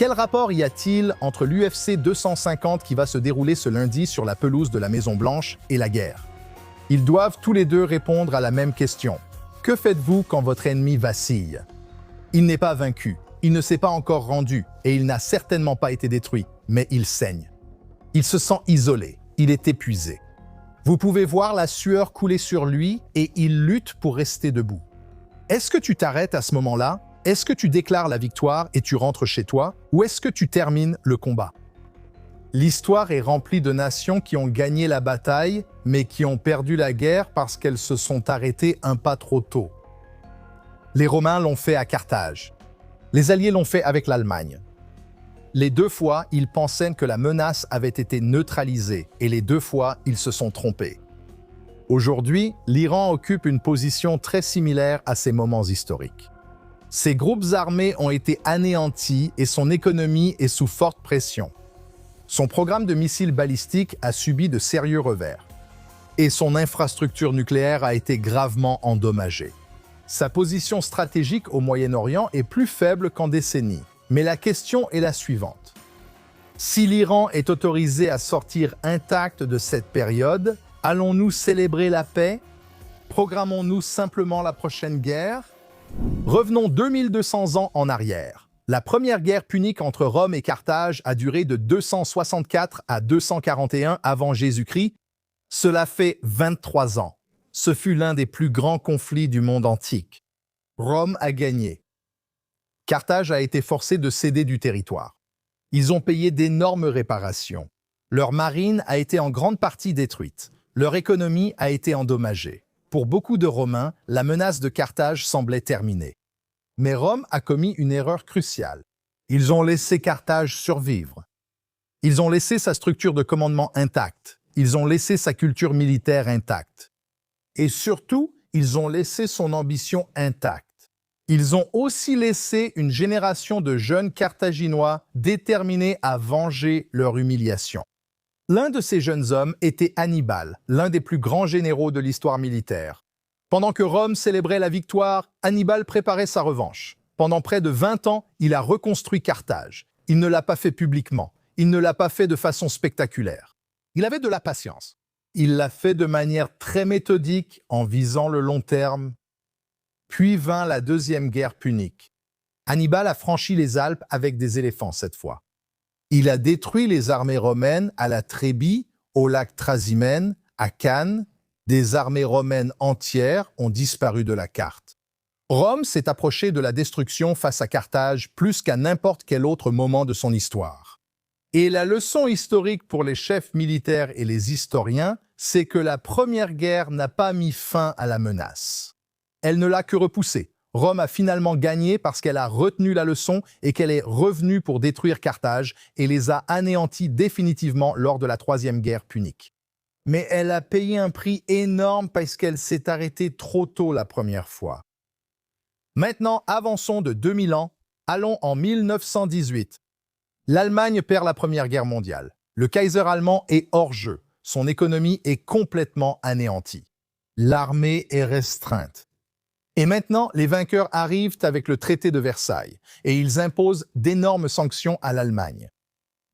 Quel rapport y a-t-il entre l'UFC 250 qui va se dérouler ce lundi sur la pelouse de la Maison-Blanche et la guerre? Ils doivent tous les deux répondre à la même question. Que faites-vous quand votre ennemi vacille? Il n'est pas vaincu, il ne s'est pas encore rendu et il n'a certainement pas été détruit, mais il saigne. Il se sent isolé, il est épuisé. Vous pouvez voir la sueur couler sur lui et il lutte pour rester debout. Est-ce que tu t'arrêtes à ce moment-là? Est-ce que tu déclares la victoire et tu rentres chez toi? Ou est-ce que tu termines le combat? L'histoire est remplie de nations qui ont gagné la bataille, mais qui ont perdu la guerre parce qu'elles se sont arrêtées un pas trop tôt. Les Romains l'ont fait à Carthage. Les Alliés l'ont fait avec l'Allemagne. Les deux fois, ils pensaient que la menace avait été neutralisée et les deux fois, ils se sont trompés. Aujourd'hui, l'Iran occupe une position très similaire à ces moments historiques. Ses groupes armés ont été anéantis et son économie est sous forte pression. Son programme de missiles balistiques a subi de sérieux revers. Et son infrastructure nucléaire a été gravement endommagée. Sa position stratégique au Moyen-Orient est plus faible qu'en décennies. Mais la question est la suivante. Si l'Iran est autorisé à sortir intact de cette période, allons-nous célébrer la paix? Programmons-nous simplement la prochaine guerre? Revenons 2200 ans en arrière. La première guerre punique entre Rome et Carthage a duré de 264 à 241 avant Jésus-Christ. Cela fait 23 ans. Ce fut l'un des plus grands conflits du monde antique. Rome a gagné. Carthage a été forcé de céder du territoire. Ils ont payé d'énormes réparations. Leur marine a été en grande partie détruite. Leur économie a été endommagée. Pour beaucoup de Romains, la menace de Carthage semblait terminée. Mais Rome a commis une erreur cruciale. Ils ont laissé Carthage survivre. Ils ont laissé sa structure de commandement intacte. Ils ont laissé sa culture militaire intacte. Et surtout, ils ont laissé son ambition intacte. Ils ont aussi laissé une génération de jeunes Carthaginois déterminés à venger leur humiliation. L'un de ces jeunes hommes était Hannibal, l'un des plus grands généraux de l'histoire militaire. Pendant que Rome célébrait la victoire, Hannibal préparait sa revanche. Pendant près de 20 ans, il a reconstruit Carthage. Il ne l'a pas fait publiquement. Il ne l'a pas fait de façon spectaculaire. Il avait de la patience. Il l'a fait de manière très méthodique, en visant le long terme. Puis vint la deuxième guerre punique. Hannibal a franchi les Alpes avec des éléphants cette fois. Il a détruit les armées romaines à la Trébie, au lac Trasimène, à Cannes. Des armées romaines entières ont disparu de la carte. Rome s'est approchée de la destruction face à Carthage plus qu'à n'importe quel autre moment de son histoire. Et la leçon historique pour les chefs militaires et les historiens, c'est que la première guerre n'a pas mis fin à la menace. Elle ne l'a que repoussée. Rome a finalement gagné parce qu'elle a retenu la leçon et qu'elle est revenue pour détruire Carthage et les a anéantis définitivement lors de la troisième guerre punique. Mais elle a payé un prix énorme parce qu'elle s'est arrêtée trop tôt la première fois. Maintenant, avançons de 2000 ans, allons en 1918. L'Allemagne perd la Première Guerre mondiale. Le Kaiser allemand est hors jeu. Son économie est complètement anéantie. L'armée est restreinte. Et maintenant, les vainqueurs arrivent avec le traité de Versailles et ils imposent d'énormes sanctions à l'Allemagne.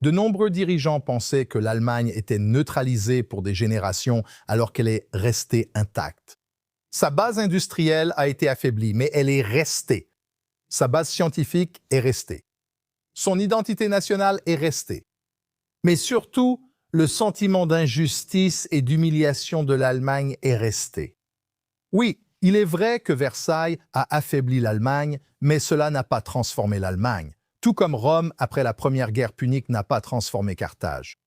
De nombreux dirigeants pensaient que l'Allemagne était neutralisée pour des générations alors qu'elle est restée intacte. Sa base industrielle a été affaiblie, mais elle est restée. Sa base scientifique est restée. Son identité nationale est restée. Mais surtout, le sentiment d'injustice et d'humiliation de l'Allemagne est resté. Oui, il est vrai que Versailles a affaibli l'Allemagne, mais cela n'a pas transformé l'Allemagne, tout comme Rome, après la Première Guerre punique, n'a pas transformé Carthage.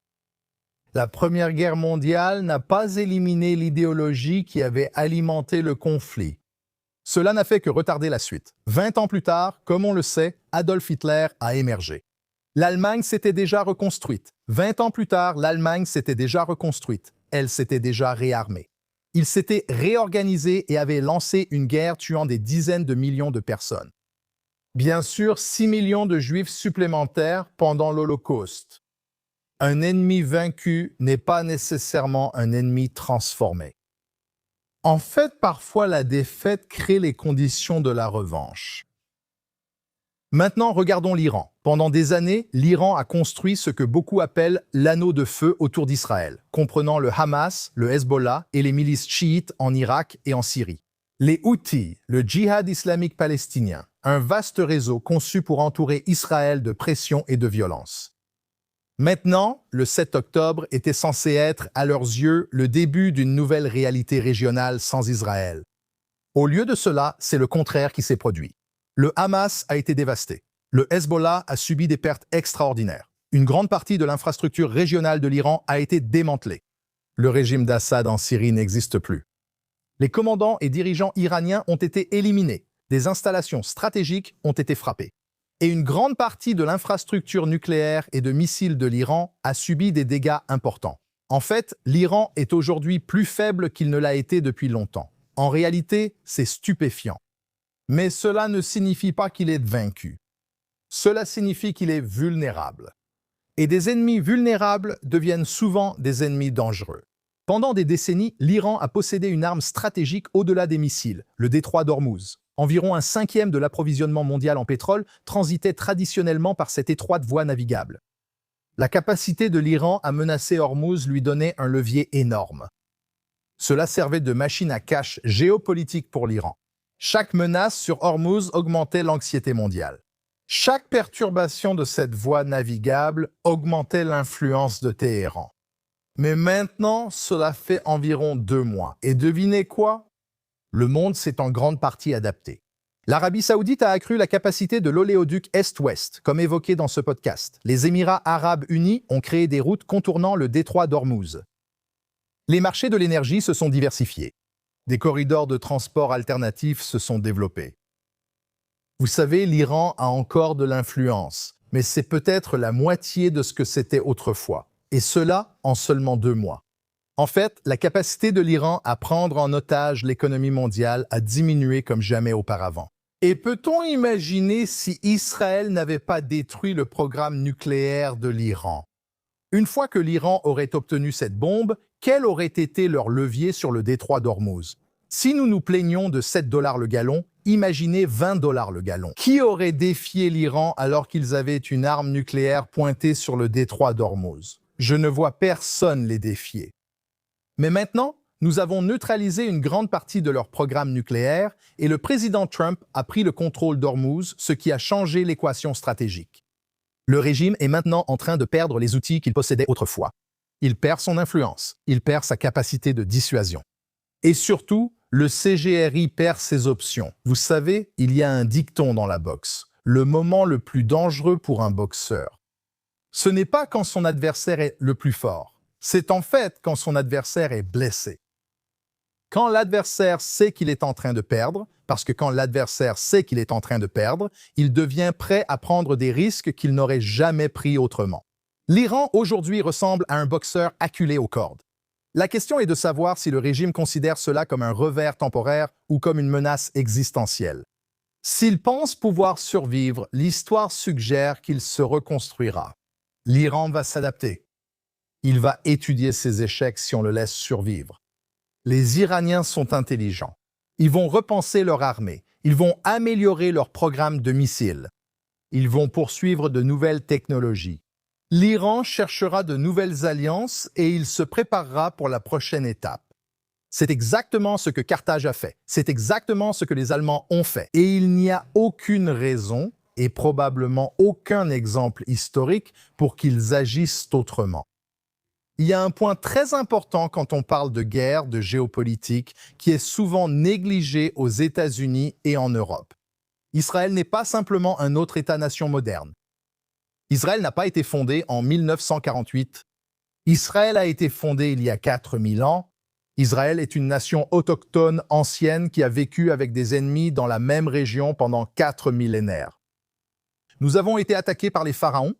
La Première Guerre mondiale n'a pas éliminé l'idéologie qui avait alimenté le conflit. Cela n'a fait que retarder la suite. 20 ans plus tard, comme on le sait, Adolf Hitler a émergé. L'Allemagne s'était déjà reconstruite. 20 ans plus tard, l'Allemagne s'était déjà reconstruite. Elle s'était déjà réarmée. Il s'était réorganisé et avait lancé une guerre tuant des dizaines de millions de personnes. Bien sûr, 6 millions de Juifs supplémentaires pendant l'Holocauste. Un ennemi vaincu n'est pas nécessairement un ennemi transformé. En fait, parfois la défaite crée les conditions de la revanche. Maintenant, regardons l'Iran. Pendant des années, l'Iran a construit ce que beaucoup appellent l'anneau de feu autour d'Israël, comprenant le Hamas, le Hezbollah et les milices chiites en Irak et en Syrie. Les Houthis, le djihad islamique palestinien, un vaste réseau conçu pour entourer Israël de pression et de violence. Maintenant, le 7 octobre était censé être, à leurs yeux, le début d'une nouvelle réalité régionale sans Israël. Au lieu de cela, c'est le contraire qui s'est produit. Le Hamas a été dévasté. Le Hezbollah a subi des pertes extraordinaires. Une grande partie de l'infrastructure régionale de l'Iran a été démantelée. Le régime d'Assad en Syrie n'existe plus. Les commandants et dirigeants iraniens ont été éliminés. Des installations stratégiques ont été frappées. Et une grande partie de l'infrastructure nucléaire et de missiles de l'Iran a subi des dégâts importants. En fait, l'Iran est aujourd'hui plus faible qu'il ne l'a été depuis longtemps. En réalité, c'est stupéfiant. Mais cela ne signifie pas qu'il est vaincu. Cela signifie qu'il est vulnérable. Et des ennemis vulnérables deviennent souvent des ennemis dangereux. Pendant des décennies, l'Iran a possédé une arme stratégique au-delà des missiles, le détroit d'Ormuz. Environ un cinquième de l'approvisionnement mondial en pétrole transitait traditionnellement par cette étroite voie navigable. La capacité de l'Iran à menacer Ormuz lui donnait un levier énorme. Cela servait de machine à cache géopolitique pour l'Iran. Chaque menace sur Ormuz augmentait l'anxiété mondiale. Chaque perturbation de cette voie navigable augmentait l'influence de Téhéran. Mais maintenant, cela fait environ 2 mois. Et devinez quoi? Le monde s'est en grande partie adapté. L'Arabie Saoudite a accru la capacité de l'oléoduc Est-Ouest, comme évoqué dans ce podcast. Les Émirats arabes unis ont créé des routes contournant le détroit d'Ormuz. Les marchés de l'énergie se sont diversifiés. Des corridors de transport alternatifs se sont développés. Vous savez, l'Iran a encore de l'influence, mais c'est peut-être la moitié de ce que c'était autrefois. Et cela en seulement 2 mois. En fait, la capacité de l'Iran à prendre en otage l'économie mondiale a diminué comme jamais auparavant. Et peut-on imaginer si Israël n'avait pas détruit le programme nucléaire de l'Iran? Une fois que l'Iran aurait obtenu cette bombe, quel aurait été leur levier sur le détroit d'Ormuz? Si nous nous plaignons de 7 $ le gallon, imaginez 20 $ le gallon. Qui aurait défié l'Iran alors qu'ils avaient une arme nucléaire pointée sur le détroit d'Ormuz? Je ne vois personne les défier. Mais maintenant, nous avons neutralisé une grande partie de leur programme nucléaire et le président Trump a pris le contrôle d'Ormuz, ce qui a changé l'équation stratégique. Le régime est maintenant en train de perdre les outils qu'il possédait autrefois. Il perd son influence, il perd sa capacité de dissuasion. Et surtout, le CGRI perd ses options. Vous savez, il y a un dicton dans la boxe. Le moment le plus dangereux pour un boxeur. Ce n'est pas quand son adversaire est le plus fort. C'est en fait quand son adversaire est blessé. Quand l'adversaire sait qu'il est en train de perdre, parce que quand l'adversaire sait qu'il est en train de perdre, il devient prêt à prendre des risques qu'il n'aurait jamais pris autrement. L'Iran aujourd'hui ressemble à un boxeur acculé aux cordes. La question est de savoir si le régime considère cela comme un revers temporaire ou comme une menace existentielle. S'il pense pouvoir survivre, l'histoire suggère qu'il se reconstruira. L'Iran va s'adapter. Il va étudier ses échecs si on le laisse survivre. Les Iraniens sont intelligents. Ils vont repenser leur armée. Ils vont améliorer leur programme de missiles. Ils vont poursuivre de nouvelles technologies. L'Iran cherchera de nouvelles alliances et il se préparera pour la prochaine étape. C'est exactement ce que Carthage a fait. C'est exactement ce que les Allemands ont fait. Et il n'y a aucune raison et probablement aucun exemple historique pour qu'ils agissent autrement. Il y a un point très important quand on parle de guerre, de géopolitique, qui est souvent négligé aux États-Unis et en Europe. Israël n'est pas simplement un autre État-nation moderne. Israël n'a pas été fondé en 1948. Israël a été fondé il y a 4000 ans. Israël est une nation autochtone ancienne qui a vécu avec des ennemis dans la même région pendant 4 millénaires. Nous avons été attaqués par les pharaons.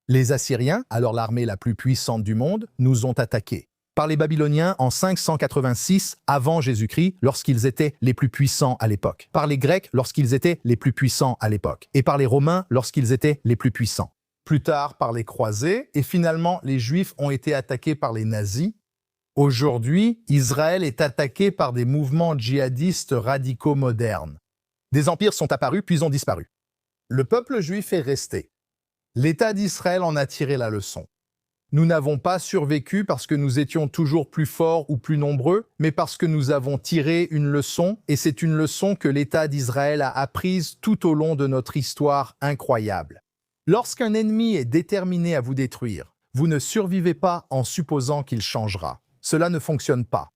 Les Assyriens, alors l'armée la plus puissante du monde, nous ont attaqués. Par les Babyloniens en 586 avant Jésus-Christ, lorsqu'ils étaient les plus puissants à l'époque. Par les Grecs, lorsqu'ils étaient les plus puissants à l'époque. Et par les Romains, lorsqu'ils étaient les plus puissants. Plus tard, par les croisés, et finalement, les Juifs ont été attaqués par les nazis. Aujourd'hui, Israël est attaqué par des mouvements djihadistes radicaux modernes. Des empires sont apparus puis ont disparu. Le peuple juif est resté. L'État d'Israël en a tiré la leçon. Nous n'avons pas survécu parce que nous étions toujours plus forts ou plus nombreux, mais parce que nous avons tiré une leçon, et c'est une leçon que l'État d'Israël a apprise tout au long de notre histoire incroyable. Lorsqu'un ennemi est déterminé à vous détruire, vous ne survivez pas en supposant qu'il changera. Cela ne fonctionne pas.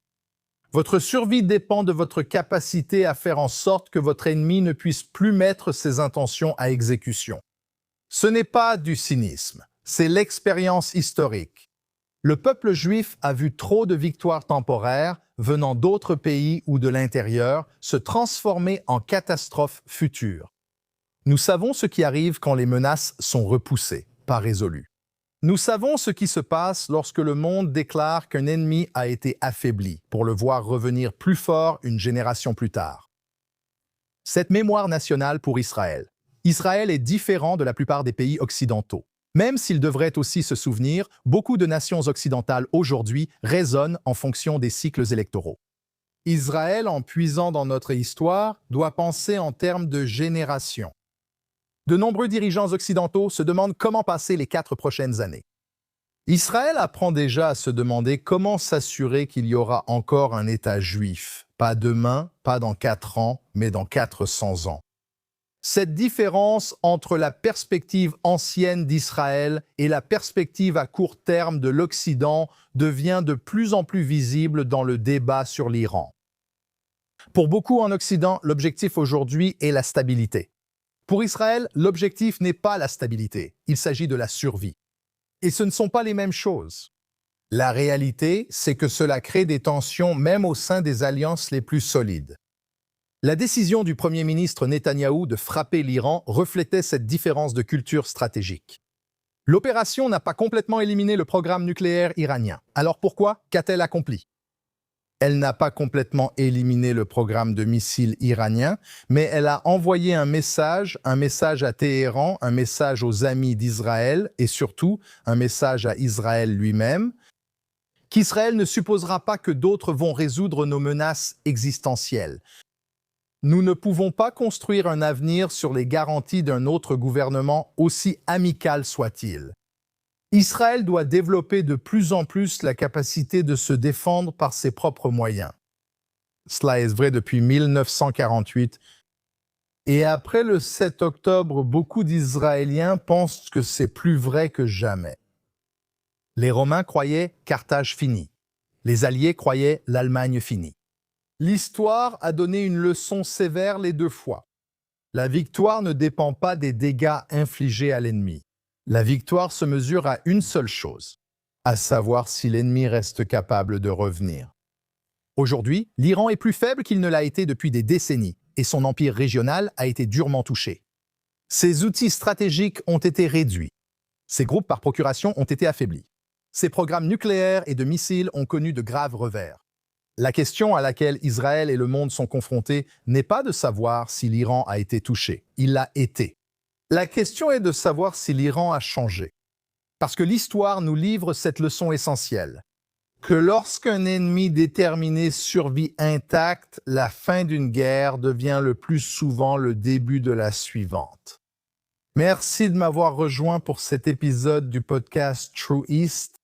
Votre survie dépend de votre capacité à faire en sorte que votre ennemi ne puisse plus mettre ses intentions à exécution. Ce n'est pas du cynisme, c'est l'expérience historique. Le peuple juif a vu trop de victoires temporaires venant d'autres pays ou de l'intérieur se transformer en catastrophes futures. Nous savons ce qui arrive quand les menaces sont repoussées, pas résolues. Nous savons ce qui se passe lorsque le monde déclare qu'un ennemi a été affaibli pour le voir revenir plus fort une génération plus tard. Cette mémoire nationale pour Israël. Israël est différent de la plupart des pays occidentaux. Même s'il devrait aussi se souvenir, beaucoup de nations occidentales aujourd'hui raisonnent en fonction des cycles électoraux. Israël, en puisant dans notre histoire, doit penser en termes de génération. De nombreux dirigeants occidentaux se demandent comment passer les 4 prochaines années. Israël apprend déjà à se demander comment s'assurer qu'il y aura encore un État juif, pas demain, pas dans 4 ans, mais dans 400 ans. Cette différence entre la perspective ancienne d'Israël et la perspective à court terme de l'Occident devient de plus en plus visible dans le débat sur l'Iran. Pour beaucoup en Occident, l'objectif aujourd'hui est la stabilité. Pour Israël, l'objectif n'est pas la stabilité, il s'agit de la survie. Et ce ne sont pas les mêmes choses. La réalité, c'est que cela crée des tensions même au sein des alliances les plus solides. La décision du Premier ministre Netanyahou de frapper l'Iran reflétait cette différence de culture stratégique. L'opération n'a pas complètement éliminé le programme nucléaire iranien. Alors pourquoi? Qu'a-t-elle accompli? Elle n'a pas complètement éliminé le programme de missiles iranien, mais elle a envoyé un message à Téhéran, un message aux amis d'Israël et surtout un message à Israël lui-même, qu'Israël ne supposera pas que d'autres vont résoudre nos menaces existentielles. Nous ne pouvons pas construire un avenir sur les garanties d'un autre gouvernement, aussi amical soit-il. Israël doit développer de plus en plus la capacité de se défendre par ses propres moyens. Cela est vrai depuis 1948. Et après le 7 octobre, beaucoup d'Israéliens pensent que c'est plus vrai que jamais. Les Romains croyaient Carthage fini. Les Alliés croyaient l'Allemagne finie. L'histoire a donné une leçon sévère les 2 fois. La victoire ne dépend pas des dégâts infligés à l'ennemi. La victoire se mesure à une seule chose, à savoir si l'ennemi reste capable de revenir. Aujourd'hui, l'Iran est plus faible qu'il ne l'a été depuis des décennies, et son empire régional a été durement touché. Ses outils stratégiques ont été réduits. Ses groupes par procuration ont été affaiblis. Ses programmes nucléaires et de missiles ont connu de graves revers. La question à laquelle Israël et le monde sont confrontés n'est pas de savoir si l'Iran a été touché. Il l'a été. La question est de savoir si l'Iran a changé. Parce que l'histoire nous livre cette leçon essentielle. Que lorsqu'un ennemi déterminé survit intact, la fin d'une guerre devient le plus souvent le début de la suivante. Merci de m'avoir rejoint pour cet épisode du podcast True East.